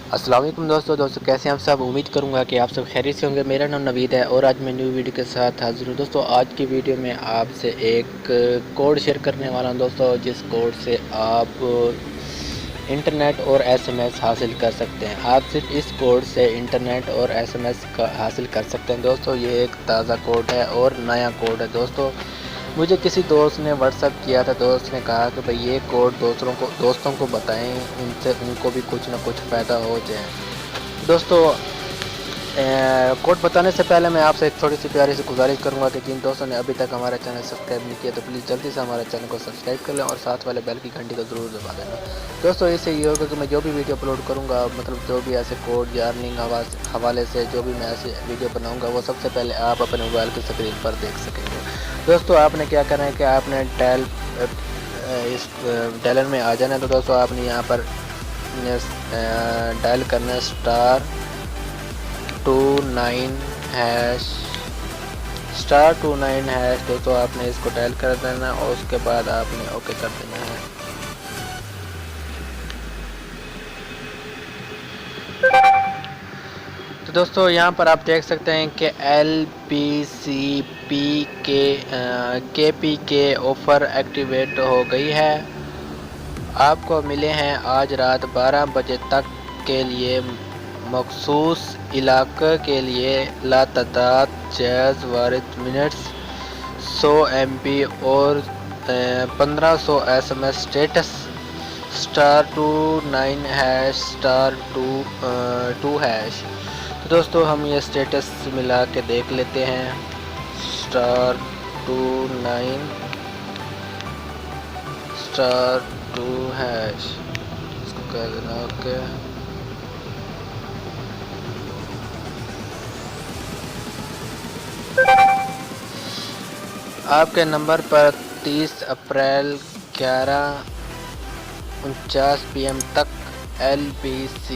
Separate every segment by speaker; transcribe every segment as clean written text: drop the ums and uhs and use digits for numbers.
Speaker 1: अस्सलाम वालेकुम दोस्तों कैसे हैं आप सब। उम्मीद करूंगा कि आप सब खैरियत से होंगे। मेरा नाम नवीद है और आज मैं न्यू वीडियो के साथ हाजिर हूँ। दोस्तों आज की वीडियो में आपसे एक कोड शेयर करने वाला हूँ दोस्तों, जिस कोड से आप इंटरनेट और एसएमएस हासिल कर सकते हैं। आप सिर्फ इस कोड से इंटरनेट और एसएमएस का हासिल कर सकते हैं। दोस्तों ये एक ताज़ा कोड है और नया कोड है। दोस्तों मुझे किसी दोस्त ने व्हाट्सअप किया था। दोस्त ने कहा कि भाई ये कोड दोस्तों को बताएं, उनसे उनको भी कुछ ना कुछ फ़ायदा हो जाए। दोस्तों कोड बताने से पहले मैं आपसे एक छोटी सी प्यारी सी गुजारिश करूंगा कि जिन दोस्तों ने अभी तक हमारा चैनल सब्सक्राइब नहीं किया तो प्लीज़ जल्दी से हमारे चैनल को सब्सक्राइब कर लें और साथ वाले बेल की घंटी को ज़रूर दबा देना। दोस्तों इससे ये होगा कि मैं जो भी वीडियो अपलोड करूंगा, मतलब जो भी ऐसे कोड या अर्निंग हवाले से जो भी मैं ऐसे वीडियो बनाऊँगा, वो सबसे पहले आप अपने मोबाइल की स्क्रीन पर देख सकेंगे। दोस्तों आपने क्या करना है कि आपने इस डायलर में आ जाना है। तो दोस्तों आपने यहाँ पर डायल करना है *29#. दोस्तों आपने इसको डायल कर देना और उसके बाद आपने ओके कर देना है। तो दोस्तों यहाँ पर आप देख सकते हैं कि KPK ऑफ़र एक्टिवेट हो गई है। आपको मिले हैं आज रात 12 बजे तक के लिए मखसूस इलाके के लिए लातादाद जायज़ वारिद मिनट्स, 100 MB और 1500 SMS स्टेटस *29#*2#. तो दोस्तों हम ये स्टेटस मिला के देख लेते हैं। *29*2#. इसको कर देना ओके। आपके नंबर पर 30 अप्रैल 11:49 PM तक LBC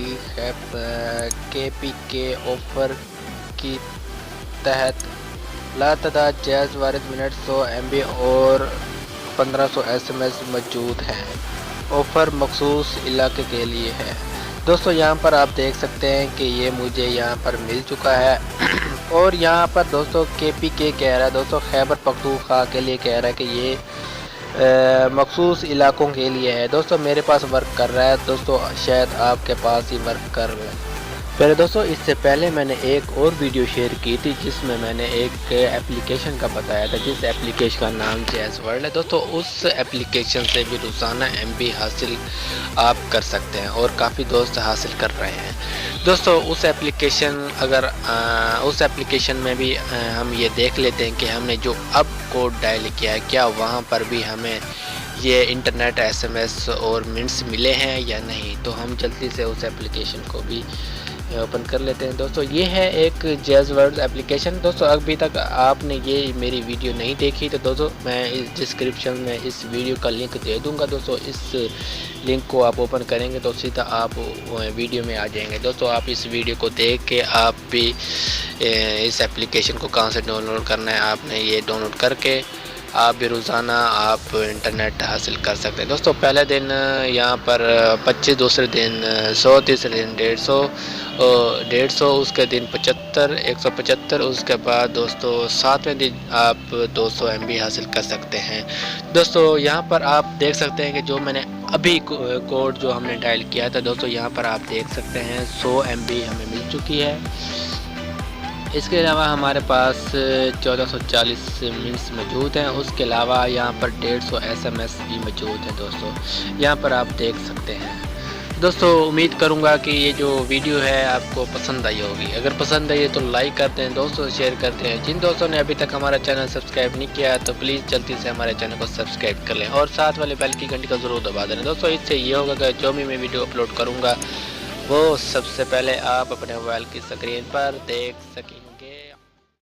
Speaker 1: KPK ऑफ़र की तहत लातादाद जायज़ वारिद मिनट, 100 MB और 1500 SMS मौजूद हैं। ऑफ़र मखसूस इलाके के लिए है। दोस्तों यहाँ पर आप देख सकते हैं कि ये मुझे यहाँ पर मिल चुका है और यहाँ पर दोस्तों KPK कह रहा है, दोस्तों खैबर पख्तूनख्वा के लिए कह रहा है कि ये मखसूस इलाकों के लिए है। दोस्तों मेरे पास वर्क कर रहा है, दोस्तों शायद आपके पास ही वर्क कर रहा है। पहले दोस्तों इससे पहले मैंने एक और वीडियो शेयर की थी जिसमें मैंने एक एप्लीकेशन का बताया था, जिस एप्लीकेशन का नाम जैज़ वर्ल्ड है। दोस्तों उस एप्लीकेशन से भी रोज़ाना MB हासिल आप कर सकते हैं और काफ़ी दोस्त हासिल कर रहे हैं। दोस्तों उस एप्लीकेशन में भी हम ये देख लेते हैं कि हमने जो अब कोड डायल किया है, क्या वहाँ पर भी हमें ये इंटरनेट SMS और मिनट्स मिले हैं या नहीं। तो हम जल्दी से उस एप्लीकेशन को भी ओपन कर लेते हैं। दोस्तों ये है एक जैज़ वर्ल्ड एप्लीकेशन। दोस्तों अभी तक आपने ये मेरी वीडियो नहीं देखी तो दोस्तों मैं इस डिस्क्रिप्शन में इस वीडियो का लिंक दे दूंगा। दोस्तों इस लिंक को आप ओपन करेंगे तो सीधा आप वीडियो में आ जाएंगे। दोस्तों आप इस वीडियो को देख के आप भी इस एप्लीकेशन को कहाँ से डाउनलोड करना है, आपने ये डाउनलोड करके आप भी रोज़ाना आप इंटरनेट हासिल कर सकते हैं। दोस्तों पहले दिन यहाँ पर 25, दूसरे दिन 100, तीसरे दिन 150, उसके दिन 75, 175, उसके बाद दोस्तों 7वें दिन आप 200 MB हासिल कर सकते हैं। दोस्तों यहाँ पर आप देख सकते हैं कि जो मैंने अभी कोड जो हमने डायल किया था, दोस्तों यहाँ पर आप देख सकते हैं 100 MB हमें मिल चुकी है। इसके अलावा हमारे पास 1440 मिनट्स मौजूद हैं। उसके अलावा यहाँ पर 150 SMS भी मौजूद हैं। दोस्तों यहाँ पर आप देख सकते हैं। दोस्तों उम्मीद करूँगा कि ये जो वीडियो है आपको पसंद आई होगी। अगर पसंद आई तो लाइक करते हैं, दोस्तों शेयर करते हैं। जिन दोस्तों ने अभी तक हमारा चैनल सब्सक्राइब नहीं किया तो प्लीज़ जल्दी से हमारे चैनल को सब्सक्राइब कर लें और साथ वाले बेल की घंटी को ज़रूर दबा दें। दोस्तों इससे ये होगा कि जो भी मैं वीडियो अपलोड करूँगा वो सबसे पहले आप अपने मोबाइल की स्क्रीन पर देख सकें।